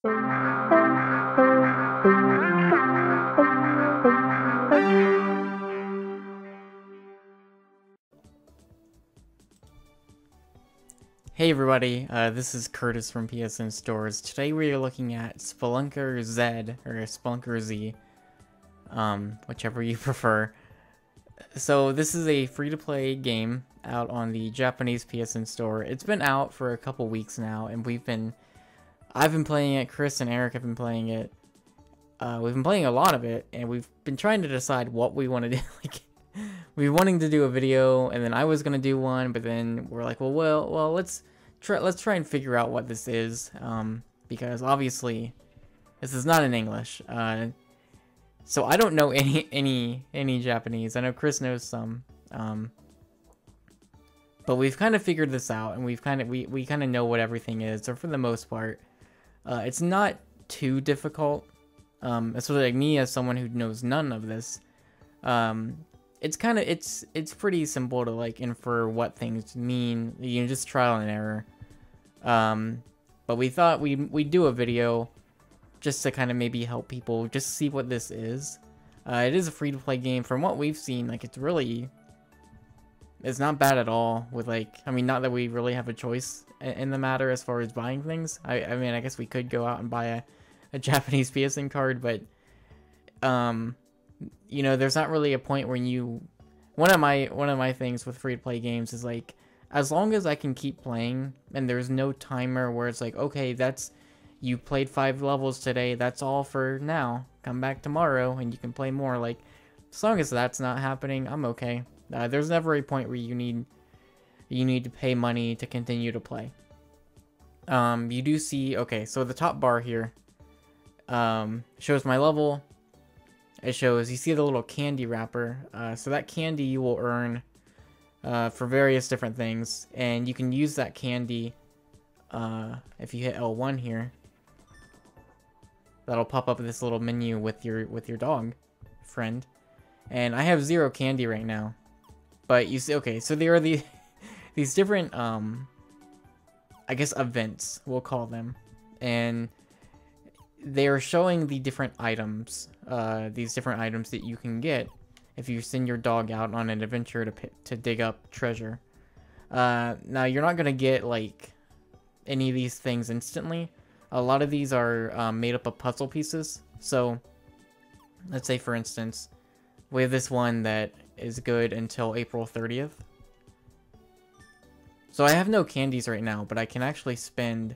Hey everybody, this is Curtis from PSN Stores. Today we are looking at Spelunker Z, or Spelunker Z, whichever you prefer. So this is a free-to-play game out on the Japanese PSN Store. It's been out for a couple weeks now, and I've been playing it, Chris and Eric have been playing it. We've been playing a lot of it, and we've been trying to decide what we want to do. Like, we were wanting to do a video, and then I was gonna do one, but then we're like, well, let's try and figure out what this is, because obviously this is not in English. So I don't know any Japanese. I know Chris knows some, but we've kind of figured this out, and we kind of know what everything is, or for the most part. It's not too difficult, especially like me as someone who knows none of this. It's pretty simple to like infer what things mean. You know, just trial and error. But we thought we'd do a video just to kind of maybe help people just see what this is. It is a free-to-play game. From what we've seen, like it's not bad at all. With like, I mean, not that we really have a choice in the matter as far as buying things. I mean, I guess we could go out and buy a Japanese PSN card, but you know, there's not really a point where one of my things with free-to-play games is like, as long as I can keep playing and there's no timer where it's like, okay, you played 5 levels today, that's all for now, come back tomorrow and you can play more. Like, as long as that's not happening, I'm okay. There's never a point where you need to pay money to continue to play. You do see, okay, so the top bar here shows my level. It shows, you see the little candy wrapper, so that candy you will earn for various different things, and you can use that candy if you hit L1 here. That'll pop up this little menu with your dog friend, and I have 0 candy right now, but you see, okay, so there are these different I guess events, we'll call them, and they are showing the different items, these different items that you can get if you send your dog out on an adventure to dig up treasure. Now, you're not going to get, like, any of these things instantly. A lot of these are made up of puzzle pieces. So, let's say, for instance, we have this one that is good until April 30th. So, I have no candies right now, but I can actually spend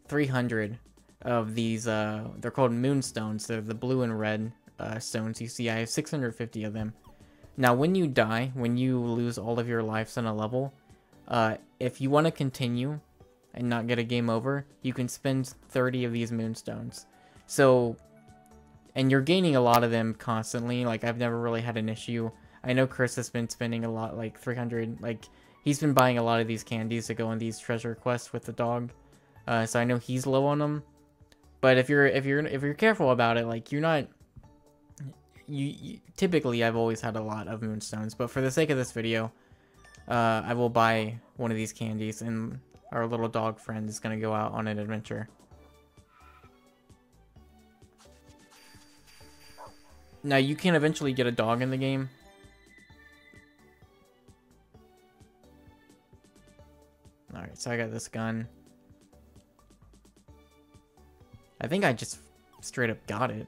300 of these, they're called moonstones. They're the blue and red stones. You see, I have 650 of them. Now, when you die, when you lose all of your lives on a level, if you want to continue and not get a game over, you can spend 30 of these moonstones. So, and you're gaining a lot of them constantly. Like, I've never really had an issue. I know Chris has been spending a lot, like 300, like, he's been buying a lot of these candies to go on these treasure quests with the dog. So I know he's low on them. But if you're careful about it, like, you're not, you typically, I've always had a lot of moonstones, but for the sake of this video, I will buy one of these candies, and our little dog friend is gonna go out on an adventure. Now, you can eventually get a dog in the game. Alright, so I got this gun. I think I just straight up got it.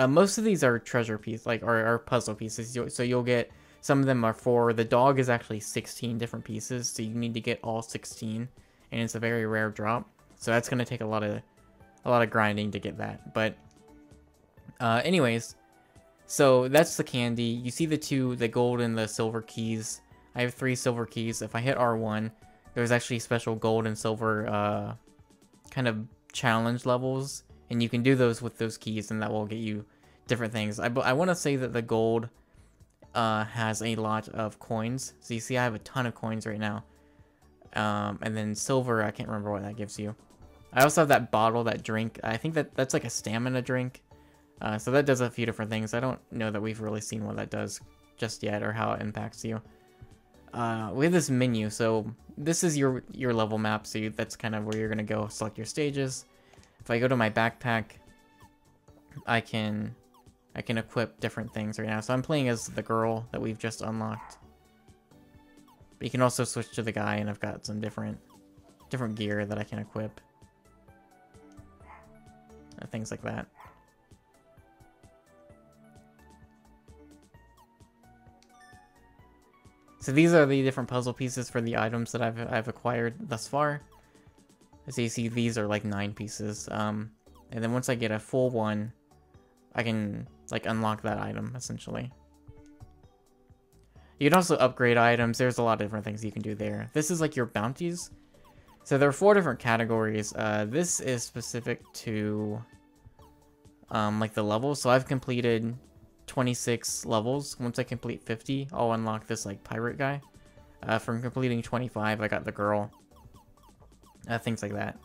Most of these are treasure pieces, like, are puzzle pieces. So you'll get, some of them are the dog is actually 16 different pieces, so you need to get all 16, and it's a very rare drop. So that's gonna take a lot of grinding to get that. But anyways, so that's the candy. You see the gold and the silver keys. I have 3 silver keys. If I hit R1, there's actually special gold and silver kind of challenge levels, and you can do those with those keys, and that will get you different things. I want to say that the gold has a lot of coins. So you see I have a ton of coins right now. And then silver, I can't remember what that gives you. I also have that bottle, that drink. I think that's like a stamina drink. So that does a few different things. I don't know that we've really seen what that does just yet, or how it impacts you. We have this menu, so this is your level map, so that's kind of where you're going to go select your stages. if I go to my backpack, I can equip different things right now. So I'm playing as the girl that we've just unlocked. But you can also switch to the guy, and I've got some different gear that I can equip. Things like that. So these are the different puzzle pieces for the items that I've acquired thus far. As you see, these are like 9 pieces. And then once I get a full one, I can like unlock that item essentially. You can also upgrade items. There's a lot of different things you can do there. This is like your bounties. So there are 4 different categories. This is specific to like the levels. So I've completed 26 levels. Once I complete 50, I'll unlock this like pirate guy. From completing 25, I got the girl. Things like that.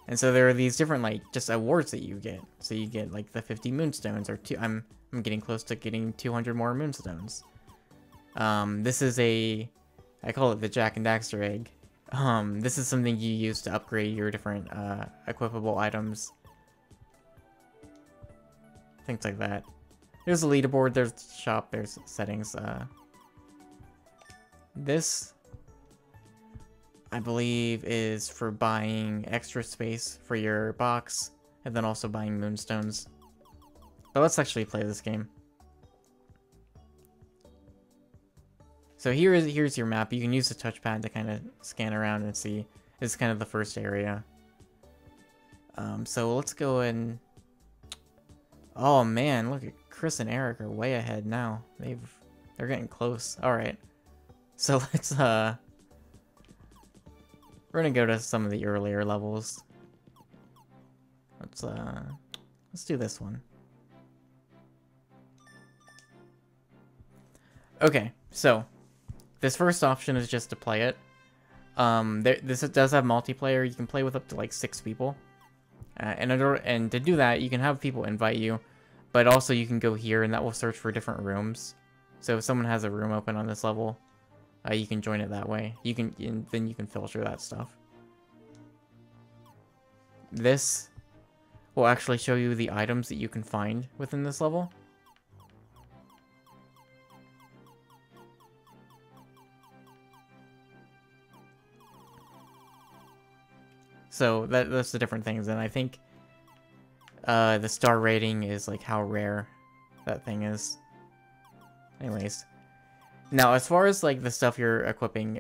And so there are these different like just awards that you get. So you get like the 50 moonstones, or I'm getting close to getting 200 more moonstones. This is I call it the Jack and Daxter egg. This is something you use to upgrade your different equipable items. Things like that. There's a leaderboard, there's shop, there's settings. This, I believe, is for buying extra space for your box, and then also buying moonstones. But let's actually play this game. So here's your map. You can use the touchpad to kind of scan around and see. This is kind of the first area. So let's go and... Oh man, look at Chris and Eric are way ahead now. They're getting close. All right. So let's we're gonna go to some of the earlier levels. Let's do this one. Okay, so this first option is just to play it. This does have multiplayer. You can play with up to like 6 people. And to do that, you can have people invite you, but also you can go here and that will search for different rooms. So if someone has a room open on this level, you can join it that way. Then you can filter that stuff. This will actually show you the items that you can find within this level. So that's the different things, and I think the star rating is like how rare that thing is. Anyways, now as far as like the stuff you're equipping,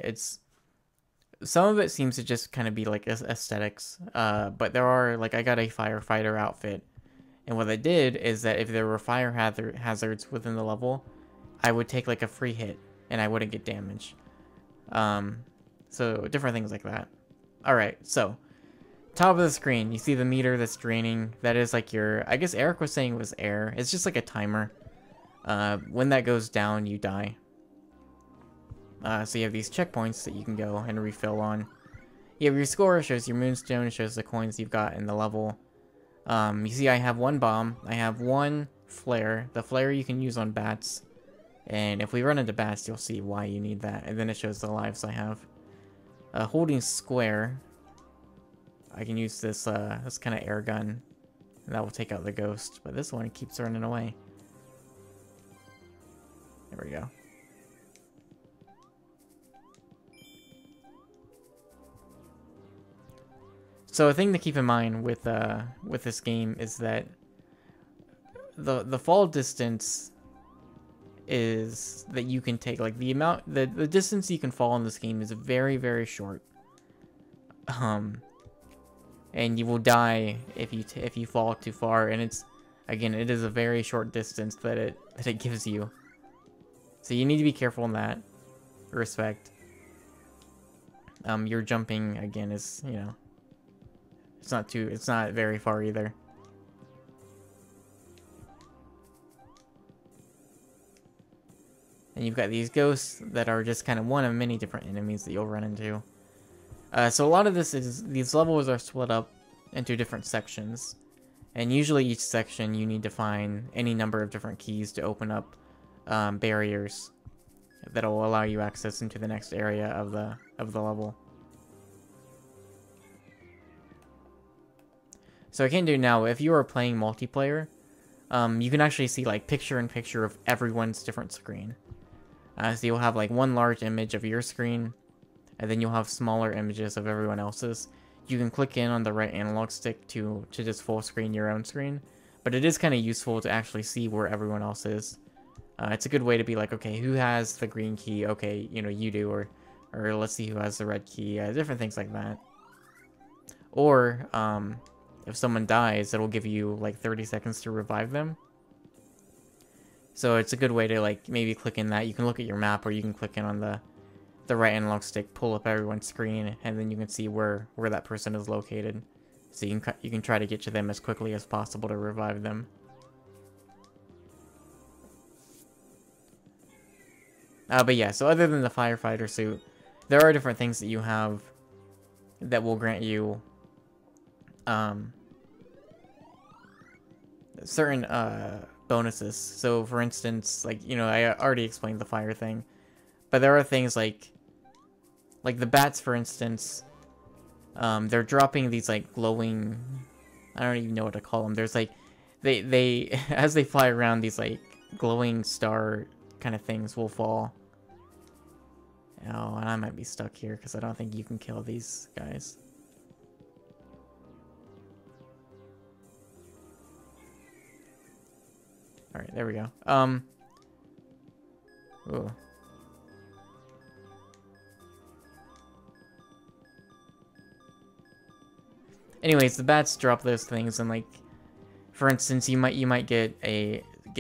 some of it seems to just kind of be like aesthetics, but there are like I got a firefighter outfit, and what I did is that if there were fire hazards within the level, I would take like a free hit and I wouldn't get damaged. So different things like that. All right, so. Top of the screen, you see the meter that's draining. That is like your, I guess Eric was saying it was air. It's just like a timer. When that goes down, you die. So you have these checkpoints that you can go and refill on. You have your score, shows your moonstone, shows the coins you've got in the level. You see I have 1 bomb. I have 1 flare. The flare you can use on bats. And if we run into bats, you'll see why you need that. And then it shows the lives I have. Holding square, I can use this kind of air gun, and that will take out the ghost. But this one keeps running away. There we go. So a thing to keep in mind with this game is that the fall distance is that you can take, like the distance you can fall in this game is very, very short. And you will die if you fall too far, and it is a very short distance that it gives you. So you need to be careful in that respect. Your jumping again is, it's not very far either. And you've got these ghosts that are just kind of one of many different enemies that you'll run into. So a lot of these levels are split up into different sections, and usually each section you need to find any number of different keys to open up barriers that will allow you access into the next area of the level. So I can't do it now. If you are playing multiplayer, you can actually see like picture-in-picture of everyone's different screen. So you'll have like one large image of your screen, and then you'll have smaller images of everyone else's. You can click in on the right analog stick to just full screen your own screen, but it is kind of useful to actually see where everyone else is. It's a good way to be like, okay, who has the green key? Okay, you know, you do, or let's see who has the red key. Different things like that. Or if someone dies, it'll give you like 30 seconds to revive them. So it's a good way to like maybe click in that. You can look at your map, or you can click in on the right analog stick, pull up everyone's screen, and then you can see where that person is located. So you can try to get to them as quickly as possible to revive them. But yeah, so other than the firefighter suit, there are different things that you have that will grant you certain bonuses. So for instance, like, you know, I already explained the fire thing, but there are things like the bats, for instance. They're dropping these like glowing, I don't even know what to call them. There's like they as they fly around, these like glowing star kind of things will fall. Oh, and I might be stuck here because I don't think you can kill these guys. Alright, there we go. Ooh. Anyways, the bats drop those things, and like, for instance, you might get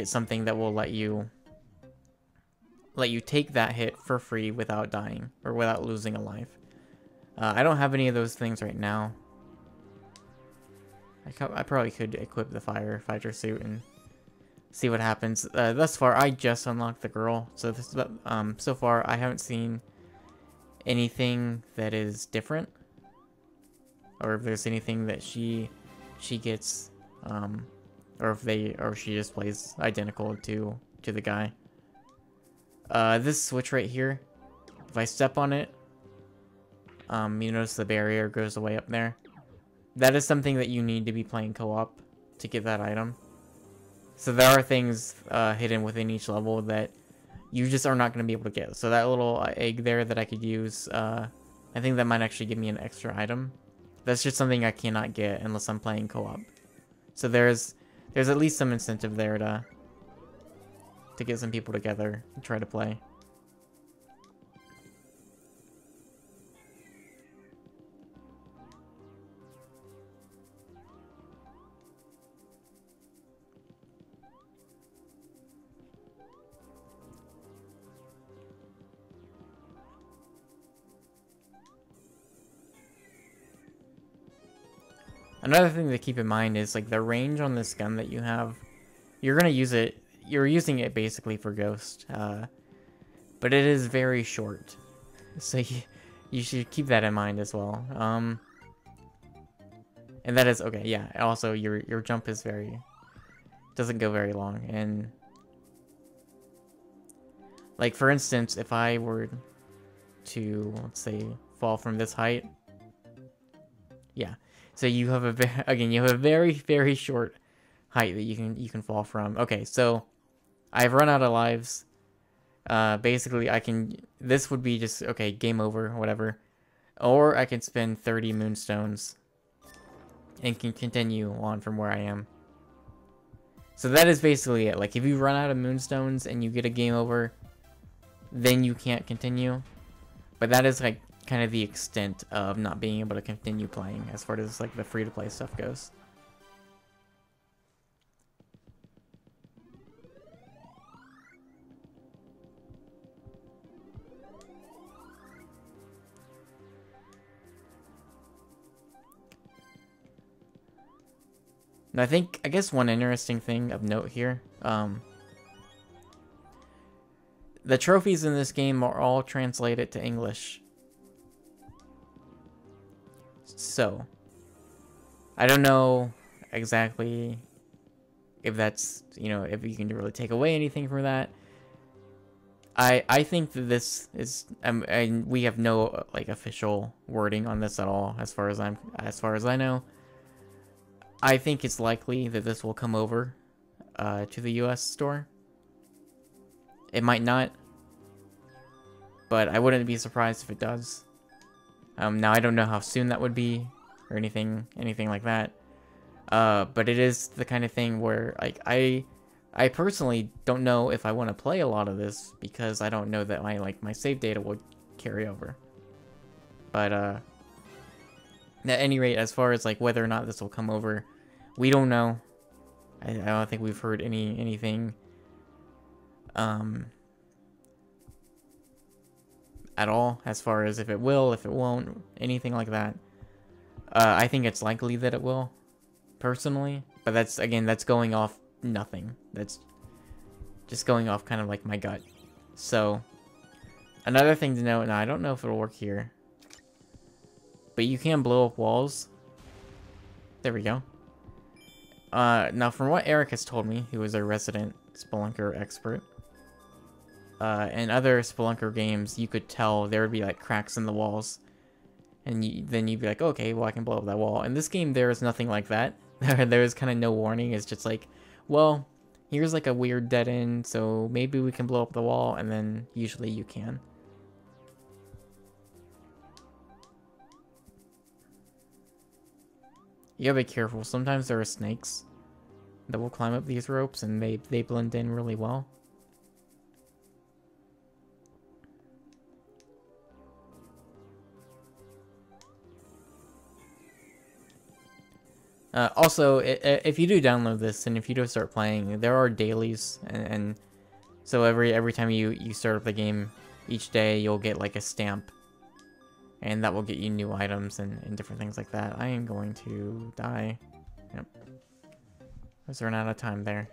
something that will let you take that hit for free without dying or without losing a life. I don't have any of those things right now. I probably could equip the firefighter suit and see what happens. Thus far, I just unlocked the girl, so so far I haven't seen anything that is different, or if there's anything that she gets, or if she just plays identical to the guy. This switch right here, if I step on it, you notice the barrier goes away up there. That is something that you need to be playing co-op to get that item. So there are things hidden within each level that you just are not going to be able to get. So that little egg there that I could use, I think that might actually give me an extra item. That's just something I cannot get unless I'm playing co-op. So there's at least some incentive there to get some people together and try to play. Another thing to keep in mind is like the range on this gun that you have. You're gonna use it. You're using it basically for ghost, but it is very short, so you should keep that in mind as well. And that is okay. Yeah. Also, your jump is doesn't go very long, and like for instance, if I were to, let's say, fall from this height, yeah. So you have you have a very, very short height that you can fall from. Okay, so I've run out of lives. Basically, this would be just, okay, game over, whatever. Or I can spend 30 moonstones and can continue on from where I am. So that is basically it. Like, if you run out of moonstones and you get a game over, then you can't continue. But that is like kind of the extent of not being able to continue playing as far as like the free-to-play stuff goes. And I guess one interesting thing of note here, the trophies in this game are all translated to English. So, I don't know exactly if that's, you know, if you can really take away anything from that. I think that this is, and we have no like official wording on this at all, as far as I know. I think it's likely that this will come over to the US store. It might not, but I wouldn't be surprised if it does. Now I don't know how soon that would be or anything like that. But it is the kind of thing where like I personally don't know if I want to play a lot of this because I don't know that my save data will carry over. But at any rate, as far as like whether or not this will come over, we don't know. I don't think we've heard anything at all as far as if it will, if it won't, anything like that. I think it's likely that it will, personally, but that's going off nothing. That's just going off kind of like my gut. So another thing to note, now I don't know if it'll work here, but you can blow up walls. There we go. Now from what Eric has told me, who is a resident Spelunker expert, in other Spelunker games, you could tell there would be like cracks in the walls, and then you'd be like, okay, well I can blow up that wall. In this game, there is nothing like that. There is kind of no warning. It's just like, well, here's like a weird dead end, so maybe we can blow up the wall, and then usually you can. You gotta be careful. Sometimes there are snakes that will climb up these ropes, and they blend in really well. Also, if you do download this and if you do start playing, there are dailies, and so every time you start up the game, each day you'll get like a stamp, and that will get you new items and different things like that. I am going to die. Yep. Let's run out of time there.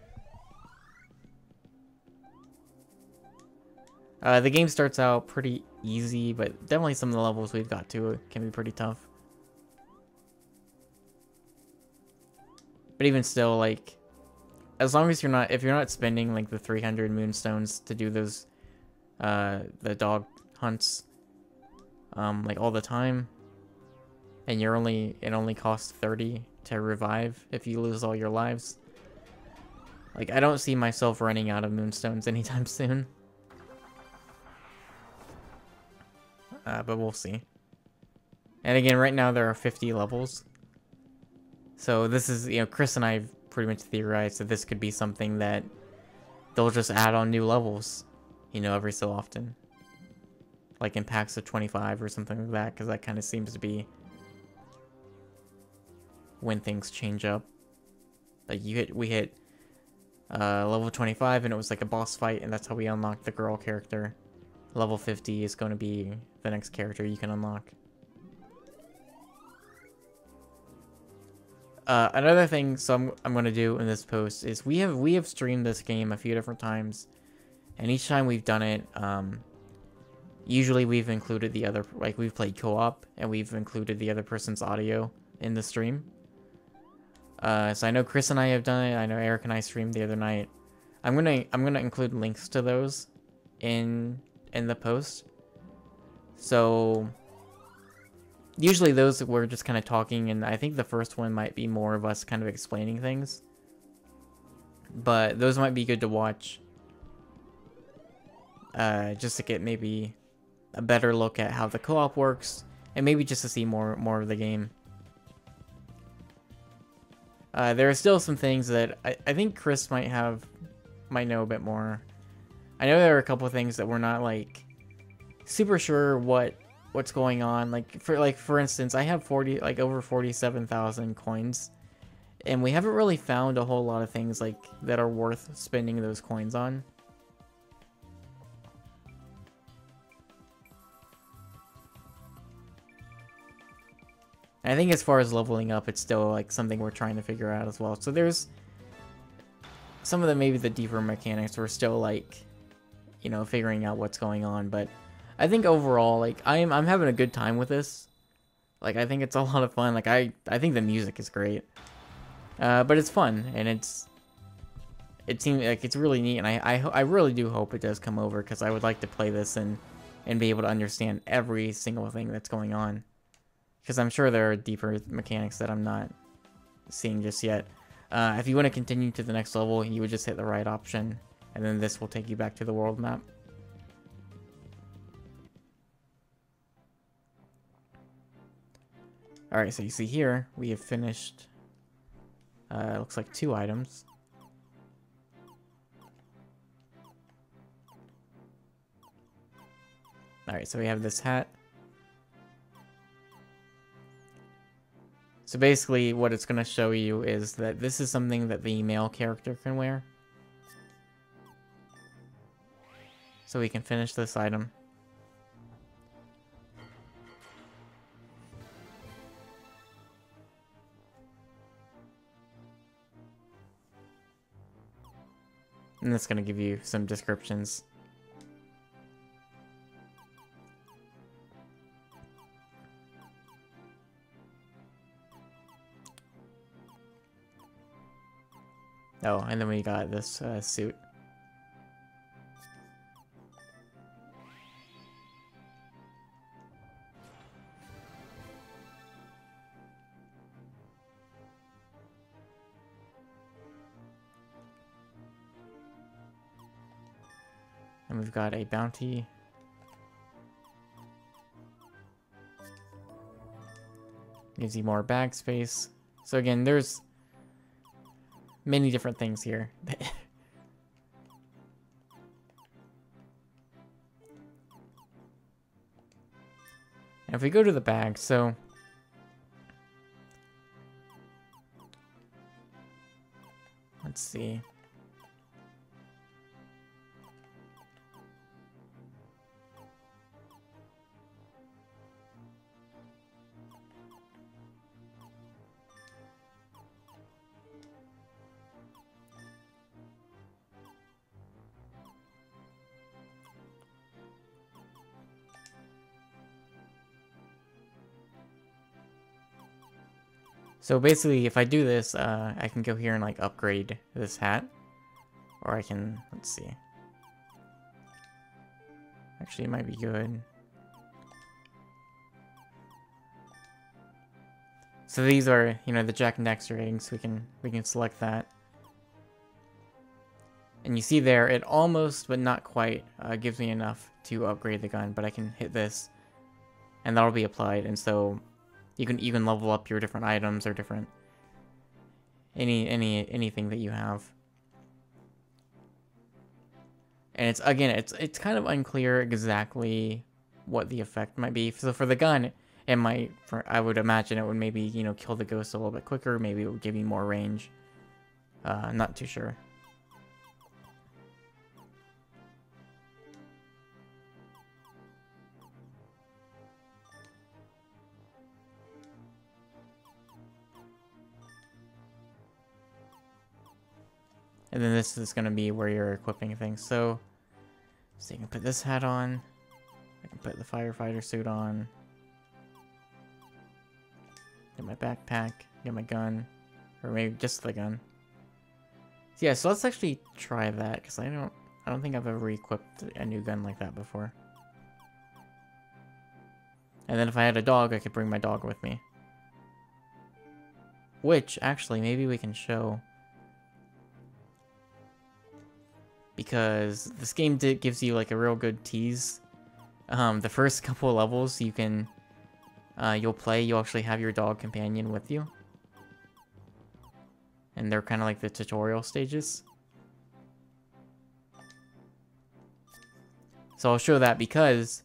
The game starts out pretty easy, but definitely some of the levels we've got to can be pretty tough. But even still, like, as long as if you're not spending like the 300 moonstones to do those, the dog hunts, like all the time, and it only costs 30 to revive if you lose all your lives. Like, I don't see myself running out of moonstones anytime soon. But we'll see. And again, right now there are 50 levels. So this is, Chris and I have pretty much theorized that this could be something that they'll just add on new levels, every so often. Like in packs of 25 or something like that, because that kind of seems to be when things change up. Like we hit level 25 and it was like a boss fight, and that's how we unlocked the girl character. Level 50 is going to be the next character you can unlock. Another thing, I'm going to do in this post is we have streamed this game a few different times, and each time we've done it, usually we've included the other, like we've played co-op and we've included the other person's audio in the stream. So I know Chris and I have done it. I know Eric and I streamed the other night. I'm gonna include links to those in the post. So usually those we're just kind of talking, and I think the first one might be more of us kind of explaining things. But those might be good to watch. Just to get maybe a better look at how the co-op works, and maybe just to see more of the game. There are still some things that I think Chris might know a bit more. I know there are a couple of things that we're not like super sure what's going on. Like for instance, I have over 47,000 coins, and we haven't really found a whole lot of things like that are worth spending those coins on. I think as far as leveling up, it's still like something we're trying to figure out as well. So there's some of maybe the deeper mechanics we're still like, figuring out what's going on. But I think overall, like I'm having a good time with this. Like I think it's a lot of fun. Like I think the music is great, but it's fun, and it seems like it's really neat. And I really do hope it does come over, because I would like to play this and be able to understand every single thing that's going on. Because I'm sure there are deeper mechanics that I'm not seeing just yet. If you want to continue to the next level, you would just hit the right option, and then this will take you back to the world map. Alright, so you see here, we have finished, looks like 2 items. Alright, so we have this hat. So basically, what it's going to show you is that this is something that the male character can wear. So we can finish this item. And that's going to give you some descriptions. Oh, and then we got this suit. And we've got a bounty. Gives you more bag space. So again, there's many different things here. And if we go to the bag, so let's see. So basically, if I do this, I can go here and like upgrade this hat. Or I can, let's see. Actually, it might be good. So these are, you know, the Jack and Daxter ratings. We can select that. And you see there, it almost, but not quite, gives me enough to upgrade the gun. But I can hit this, and that'll be applied. And so you can level up your different items or different anything that you have. And it's again, it's kind of unclear exactly what the effect might be. So for the gun, it might, I would imagine it would maybe, you know, kill the ghost a little bit quicker. Maybe it would give you more range. Not too sure. And then this is going to be where you're equipping things. So you can put this hat on. I can put the firefighter suit on. Get my backpack. Get my gun. Or maybe just the gun. So yeah, so let's actually try that, because I don't think I've ever equipped a new gun like that before. And then if I had a dog, I could bring my dog with me. Which, actually, maybe we can show. Because this game gives you like a real good tease. The first couple of levels you can, you'll actually have your dog companion with you. And they're kind of like the tutorial stages. So I'll show that because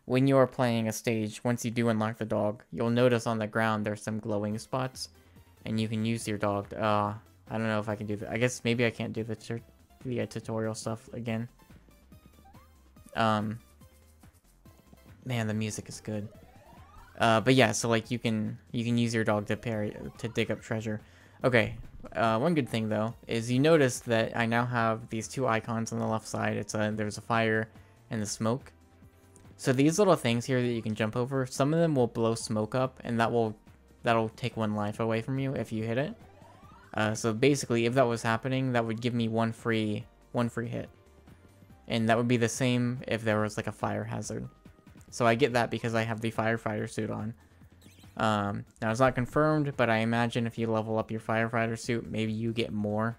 when you're playing a stage, once you do unlock the dog, you'll notice on the ground there's some glowing spots. And you can use your dog to, I don't know if I can do that. I guess maybe I can't do the tutorial stuff again. Man, the music is good. But yeah, so like you can use your dog to dig up treasure. Okay, one good thing though is you notice that I now have these 2 icons on the left side. There's a fire and the smoke. So these little things here that you can jump over, some of them will blow smoke up, and that'll take 1 life away from you if you hit it. So basically, if that was happening, that would give me one free hit. And that would be the same if there was like a fire hazard. So I get that because I have the firefighter suit on. Now it's not confirmed, but I imagine if you level up your firefighter suit, maybe you get more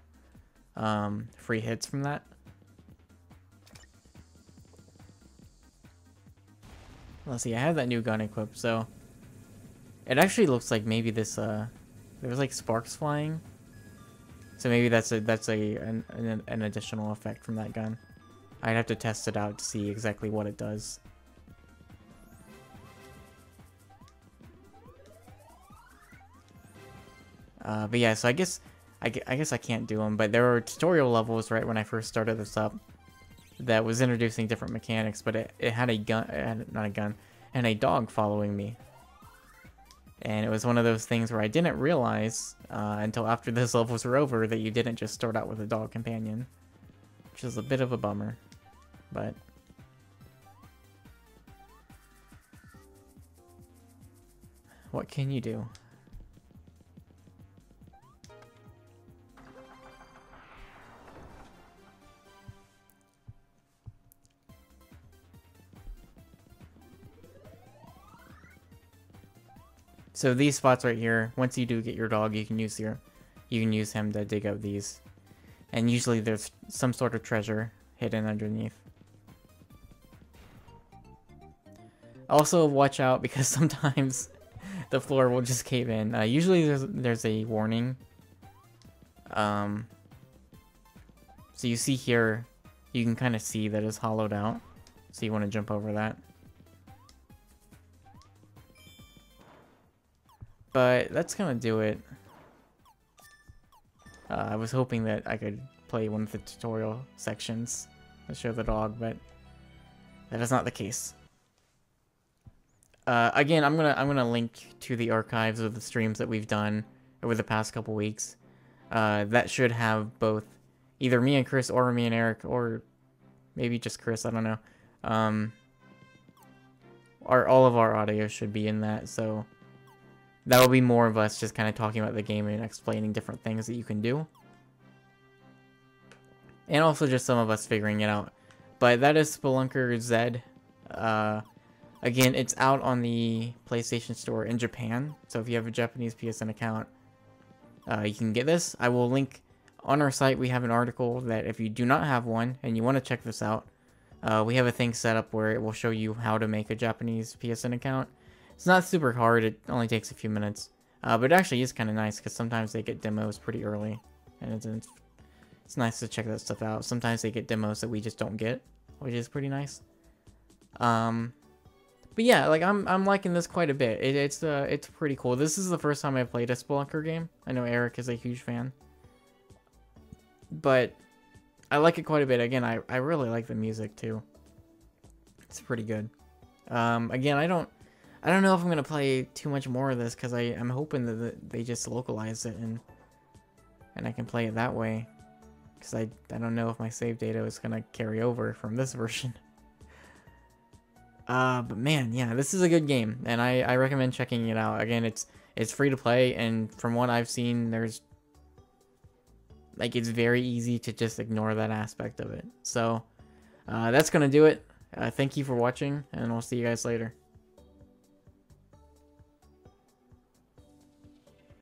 free hits from that. Let's see, I have that new gun equipped, so it actually looks like maybe this there's like sparks flying, so maybe that's an additional effect from that gun. I'd have to test it out to see exactly what it does. But yeah, so I guess I can't do them, but there were tutorial levels right when I first started this up that was introducing different mechanics, but it had a gun, not a gun, and a dog following me. And it was one of those things where I didn't realize until after those levels were over that you didn't just start out with a dog companion, which is a bit of a bummer, but what can you do? So these spots right here, once you do get your dog, you can use him to dig out these. And usually there's some sort of treasure hidden underneath. Also watch out because sometimes the floor will just cave in. Usually there's a warning. So you see here, you can kind of see that it's hollowed out. So you want to jump over that. But that's gonna do it. I was hoping that I could play one of the tutorial sections to show the dog, but that is not the case. Again, I'm gonna link to the archives of the streams that we've done over the past couple weeks. That should have both either me and Chris or me and Eric, or maybe just Chris. I don't know. All of our audio should be in that, so. That will be more of us just kind of talking about the game and explaining different things that you can do. And also just some of us figuring it out. But that is Spelunker Z. Again, it's out on the PlayStation Store in Japan. So if you have a Japanese PSN account, you can get this. I will link on our site. We have an article that if you do not have one and you want to check this out, we have a thing set up where it will show you how to make a Japanese PSN account. It's not super hard, it only takes a few minutes. But it actually is kind of nice because sometimes they get demos pretty early. And it's nice to check that stuff out. Sometimes they get demos that we just don't get, which is pretty nice. But yeah, like I'm liking this quite a bit. It's pretty cool. This is the first time I've played a Spelunker game. I know Eric is a huge fan. But I like it quite a bit. Again, I really like the music too. It's pretty good. Again, I don't know if I'm gonna play too much more of this because I'm hoping that they just localize it and I can play it that way. Because I don't know if my save data is gonna carry over from this version. But man, yeah, this is a good game and I recommend checking it out. Again, it's free to play, and from what I've seen, there's like it's very easy to just ignore that aspect of it. So that's gonna do it. Thank you for watching, and I'll see you guys later.